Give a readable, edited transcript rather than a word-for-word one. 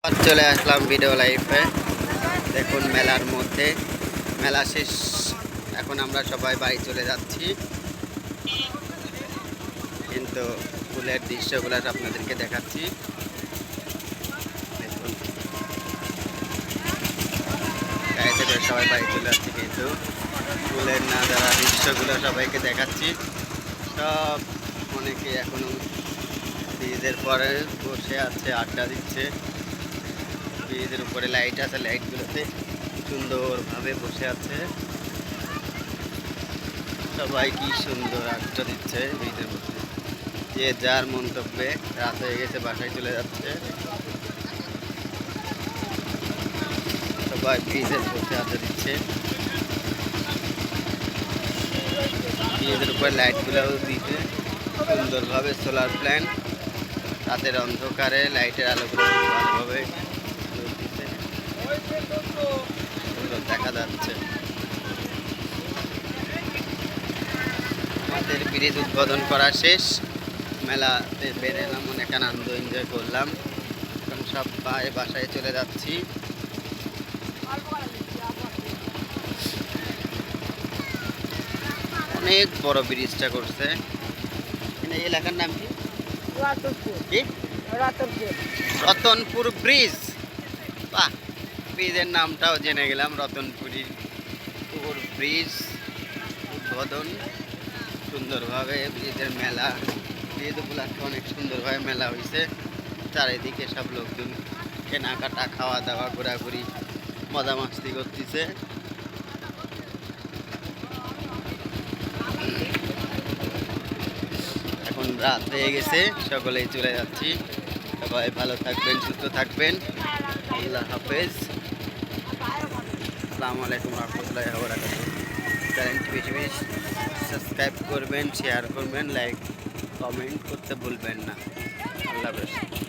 চলে আসলাম ভিডিও লাইফে। দেখুন মেলার মধ্যে মেলা শেষ, এখন আমরা সবাই বাড়ি চলে যাচ্ছি, কিন্তু ফুলের দৃশ্যগুলো আপনাদেরকে দেখাচ্ছি। দেখুন গাড়ি থেকে সবাই বাড়ি চলে যাচ্ছি, কিন্তু ফুলের নাজারা দৃশ্যগুলো সবাইকে দেখাচ্ছি। সব অনেকে এখনো ব্রিজের পরে বসে আছে, আড্ডা দিচ্ছে। ব্রিজের উপরে লাইট আছে, লাইটগুলোতে সুন্দরভাবে বসে আছে সবাই। কি সুন্দর আড্ডা দিচ্ছে ব্রিজের মধ্যে, যে যার মন্তব্যে রাত হয়ে গেছে, বাসায় চলে যাচ্ছে। সবাই ব্রিজের বসে আড্ডা দিচ্ছে। ব্রিজের উপরে লাইটগুলোও দিতে সুন্দরভাবে, সোলার প্ল্যান, রাতের অন্ধকারে লাইটের আলোগুলো ভালোভাবে সুন্দর দেখা যাচ্ছে। আমাদের ব্রিজ উদ্বোধন করা শেষ, মেলাতে বেরোলাম, অনেক আনন্দ এনজয় করলাম। এখন সবাই বাসায় চলে যাচ্ছি। অনেক বড় ব্রিজটা করছে। এই এলাকার নাম কি? রতনপুর ব্রিজ। বাহ, ব্রিজের নামটাও জেনে গেলাম। রতনপুর ব্রিজ উদ্বোধন সুন্দরভাবে, ব্রিজের মেলা, ব্রিজ উপলক্ষে অনেক সুন্দরভাবে মেলা হয়েছে। চারিদিকে সব লোকজন কেনাকাটা, খাওয়া দাওয়া, ঘোরাঘুরি, মজা মাস্তি করতেছে। এখন রাত হয়ে গেছে, সকলেই চলে যাচ্ছি। সবাই ভালো থাকবেন, সুস্থ থাকবেন। আল্লাহ হাফেজ। আসসালামু আলাইকুম রহমতুল্লাহি ওয়া বারাকাতুহু। চ্যানেলটি বেশি বেশি সাবস্ক্রাইব করবেন, শেয়ার করবেন, লাইক কমেন্ট করতে ভুলবেন না। আল্লাহ হাফেজ।